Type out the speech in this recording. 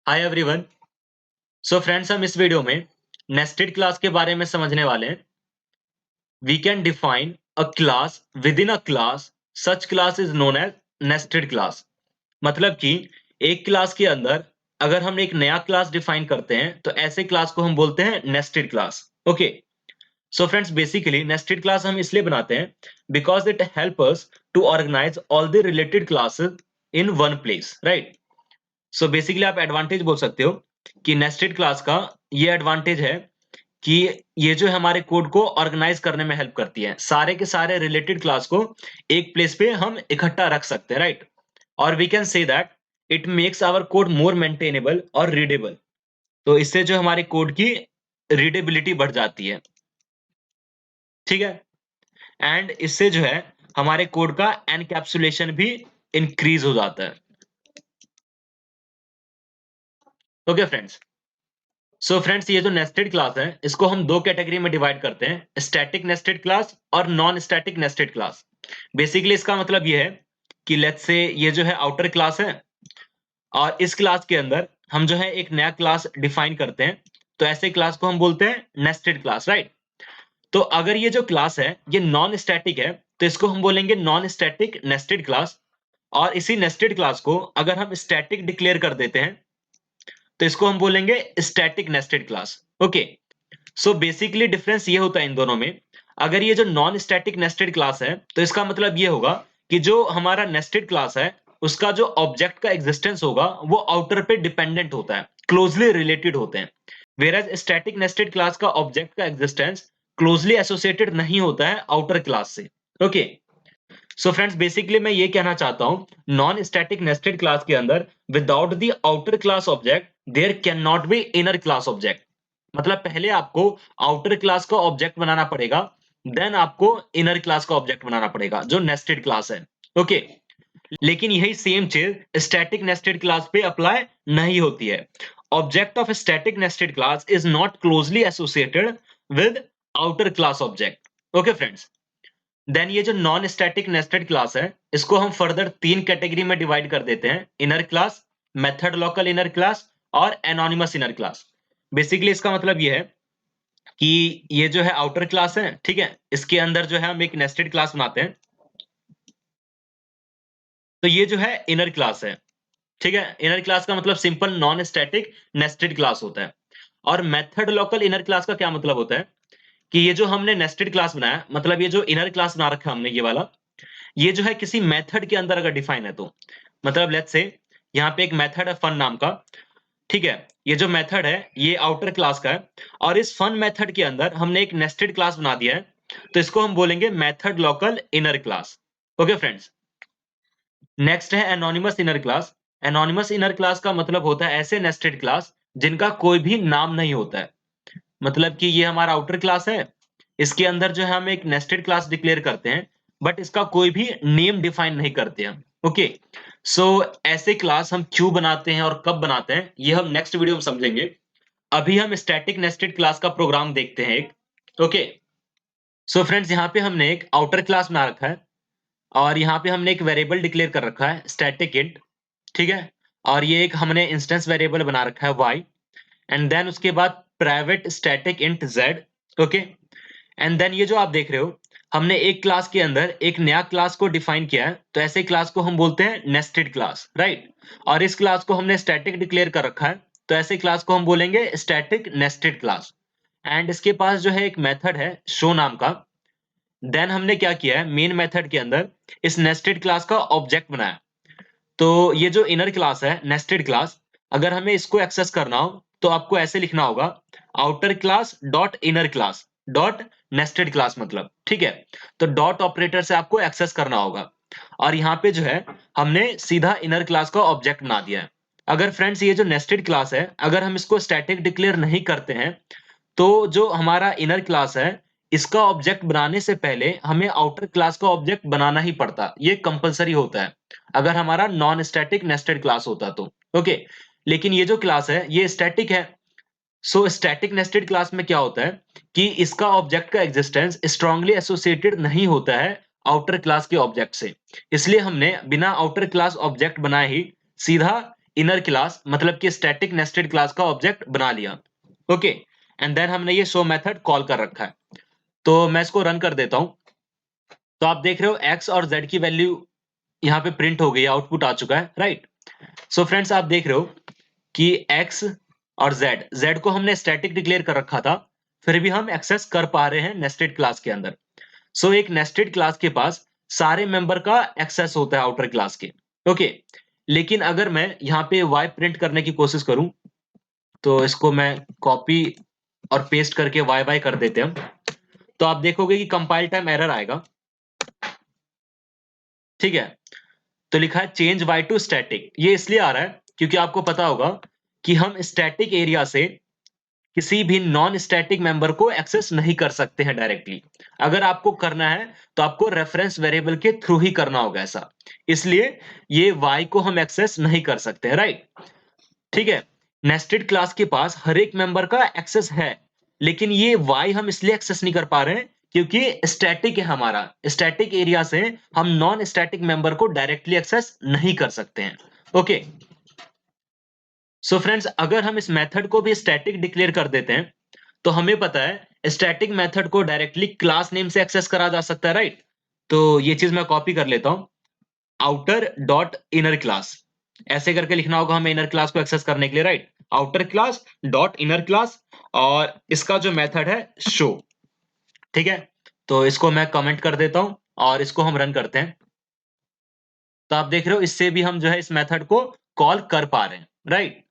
Hi everyone. So friends, हम इस video में नेस्टेड क्लास के बारे में समझने वाले हैं। We can define a class within a class. Such class is known as nested class. मतलब कि एक क्लास के अंदर अगर हम एक नया क्लास डिफाइन करते हैं तो ऐसे क्लास को हम बोलते हैं nested class. Okay. So friends, basically nested class हम इसलिए बनाते हैं because it help us to organise all the related classes in one place, right. So basically आप एडवांटेज बोल सकते हो कि नेस्टेड क्लास का ये एडवांटेज है कि ये जो है हमारे कोड को ऑर्गेनाइज करने में हेल्प करती है। सारे के सारे रिलेटेड क्लास को एक प्लेस पे हम इकट्ठा रख सकते हैं, राइट। और we can say that it makes our code more maintainable और रीडेबल। तो इससे जो हमारे कोड की रीडेबिलिटी बढ़ जाती है, ठीक है। एंड इससे जो है हमारे कोड का एनकैप्सुलेशन भी इंक्रीज हो जाता है। Okay friends. सो फ्रेंड्स, ये जो नेस्टेड क्लास है इसको हम दो कैटेगरी में डिवाइड करते हैं, स्टैटिक नेस्टेड क्लास और non static nested class. Basically इसका मतलब ये है कि लेट्स से ये जो है आउटर क्लास है और इस क्लास के अंदर हम जो है एक नया क्लास डिफाइन करते हैं। तो ऐसे क्लास को हम बोलते हैं नेस्टेड क्लास, राइट। तो अगर ये जो क्लास है ये नॉन स्टैटिक है तो इसको हम बोलेंगे नॉन स्टैटिक नेस्टेड क्लास। और इसी नेस्टेड क्लास को अगर हम स्टैटिक डिक्लेयर कर देते हैं तो इसको हम बोलेंगे static nested class. Okay. So basically difference ये होता है इन दोनों में। अगर ये जो नॉन स्टैटिक नेस्टेड क्लास है तो इसका मतलब ये होगा कि जो हमारा नेस्टेड क्लास है उसका जो ऑब्जेक्ट का एग्जिस्टेंस होगा वो आउटर पे डिपेंडेंट होता है, क्लोजली रिलेटेड होते हैं। वेयरएज स्टैटिक नेस्टेड क्लास का ऑब्जेक्ट का एग्जिस्टेंस क्लोजली एसोसिएटेड नहीं होता है आउटर क्लास से। ओके। सो फ्रेंड्स, बेसिकली मैं ये कहना चाहता हूं नॉन स्टैटिक नेस्टेड क्लास के अंदर without the outer class object there can not be inner class object. मतलब पहले आपको आउटर क्लास का ऑब्जेक्ट बनाना पड़ेगा, देन आपको इनर क्लास का ऑब्जेक्ट बनाना पड़ेगा जो नेस्टेड क्लास है। ओके। लेकिन यही सेम चीज स्टैटिक नेस्टेड क्लास पे अप्लाई नहीं होती है। Object of static nested class is not closely associated with outer class object. Okay friends. Then ये जो नॉन स्टैटिक नेस्टेड क्लास है इसको हम फर्दर तीन कैटेगरी में डिवाइड कर देते हैं, inner class, method local inner class और एनोनिमस इनर क्लास। बेसिकली इसका मतलब ये है कि ये जो है आउटर क्लास है, ठीक है, इसके अंदर जो है हम एक नेस्टेड क्लास बनाते हैं। तो ये जो है इनर क्लास है, ठीक है। इनर क्लास का मतलब simple non static nested class होता है। और मेथड लोकल इनर क्लास का क्या मतलब होता है कि ये जो हमने नेस्टेड क्लास बनाया, मतलब ये जो इनर क्लास बना रखा है हमने ये वाला, ये जो है किसी मेथड के अंदर अगर डिफाइन है तो मतलब लेट्स से यहाँ पे एक मेथड है फन नाम का, ठीक है। ये जो मेथड है ये आउटर क्लास का है और इस फन मेथड के अंदर हमने एक नेस्टेड क्लास बना दिया है, तो इसको हम बोलेंगे method local inner class. Okay friends. Next है anonymous inner class. Anonymous inner class का मतलब होता है ऐसे नेस्टेड क्लास जिनका कोई भी नाम नहीं होता है। मतलब कि ये हमारा आउटर क्लास है, इसके अंदर जो है हम एक नेस्टेड क्लास डिक्लेयर करते हैं बट इसका कोई भी नेम डिफाइन नहीं करते हम। ओके। सो ऐसे क्लास हम क्यों बनाते हैं और कब बनाते हैं ये हम नेक्स्ट वीडियो में समझेंगे। अभी हम स्टैटिक नेस्टेड क्लास का प्रोग्राम देखते हैं एक। ओके। सो फ्रेंड्स, यहाँ पे हमने एक आउटर क्लास बना रखा है और यहाँ पे हमने एक वेरिएबल डिक्लेयर कर रखा है स्टैटिक इंट, ठीक है। और ये एक हमने इंस्टेंस वेरिएबल बना रखा है y, एंड देन उसके बाद private static int z। Okay. And then ये जो आप देख रहे हो हमने एक क्लास के अंदर एक नया क्लास को डिफाइन किया है, तो ऐसे क्लास को हम बोलते हैं नेस्टेड क्लास, राइट। और इस क्लास को हमने स्टैटिक डिक्लेयर कर रखा है, तो ऐसे क्लास को हम बोलेंगे स्टैटिक नेस्टेड क्लास। एंड इसके पास जो है एक मेथड है शो नाम का। देन हमने क्या किया है मेन मेथड के अंदर इस नेस्टेड क्लास का ऑब्जेक्ट बनाया। तो ये जो इनर क्लास है नेस्टेड क्लास, अगर हमें इसको एक्सेस करना हो तो आपको ऐसे लिखना होगा outer class dot inner class dot nested class, मतलब ठीक है। तो डॉट ऑपरेटर से आपको एक्सेस करना होगा और यहाँ पे जो है हमने सीधा इनर क्लास का ऑब्जेक्ट बना दिया है। अगर फ्रेंड्स ये जो नेस्टेड क्लास है अगर हम इसको स्टैटिक डिक्लेयर नहीं करते हैं तो जो हमारा इनर क्लास है इसका ऑब्जेक्ट बनाने से पहले हमें आउटर क्लास का ऑब्जेक्ट बनाना ही पड़ता, ये कंपलसरी होता है अगर हमारा नॉन स्टैटिक नेस्टेड क्लास होता तो। ओके। लेकिन ये जो क्लास है ये स्टैटिक है। सो स्टैटिक नेस्टेड क्लास में क्या होता है कि इसका ऑब्जेक्ट का एग्जिस्टेंस स्ट्रांगली एसोसिएटेड नहीं होता है आउटर क्लास के ऑब्जेक्ट से। इसलिए हमने बिना आउटर क्लास ऑब्जेक्ट बनाए ही सीधा इनर क्लास मतलब कि स्टैटिक नेस्टेड क्लास का ऑब्जेक्ट बना लिया। ओके, एंड देन हमने ये शो मेथड कॉल कर रखा है। तो मैं इसको रन कर देता हूं। तो आप देख रहे हो एक्स और जेड की वैल्यू यहाँ पे प्रिंट हो गई, आउटपुट आ चुका है, राइट। सो फ्रेंड्स आप देख रहे हो कि एक्स और जेड को हमने स्टैटिक डिक्लेयर कर रखा था, फिर भी हम एक्सेस कर पा रहे हैं नेस्टेड क्लास के अंदर। सो एक नेस्टेड क्लास के पास सारे मेंबर का एक्सेस होता है आउटर क्लास के। ओके, लेकिन अगर मैं यहाँ पे y प्रिंट करने की कोशिश करूं, तो इसको मैं कॉपी और पेस्ट करके y कर देते हैं, तो आप देखोगे कि कंपाइल टाइम एरर आएगा। ठीक है, तो लिखा है चेंज y टू स्टैटिक। ये इसलिए आ रहा है क्योंकि आपको पता होगा कि हम स्टैटिक एरिया से किसी भी नॉन स्टैटिक मेंबर को एक्सेस नहीं कर सकते हैं डायरेक्टली। अगर आपको करना है तो आपको रेफरेंस वेरिएबल के थ्रू ही करना होगा ऐसा, इसलिए ये y को हम एक्सेस नहीं कर सकते हैं, राइट। ठीक है, नेस्टेड क्लास के पास हर एक मेंबर का एक्सेस है, लेकिन ये y हम इसलिए एक्सेस नहीं कर पा रहे हैं क्योंकि स्टैटिक है हमारा। स्टैटिक एरिया से हम नॉन स्टैटिक मेंबर को डायरेक्टली एक्सेस नहीं कर सकते हैं। ओके, सो फ्रेंड्स अगर हम इस मेथड को भी स्टैटिक डिक्लेयर कर देते हैं, तो हमें पता है स्टैटिक मेथड को डायरेक्टली क्लास नेम से एक्सेस करा जा सकता है, राइट। तो ये चीज मैं कॉपी कर लेता हूं, आउटर डॉट इनर क्लास, ऐसे करके लिखना होगा हमें इनर क्लास को एक्सेस करने के लिए, right. Outer class dot inner class, और इसका जो मेथड है शो। ठीक है, तो इसको मैं कमेंट कर देता हूं और इसको हम रन करते हैं। तो आप देख रहे हो इससे भी हम जो है इस मेथड को कॉल कर पा रहे हैं, राइट।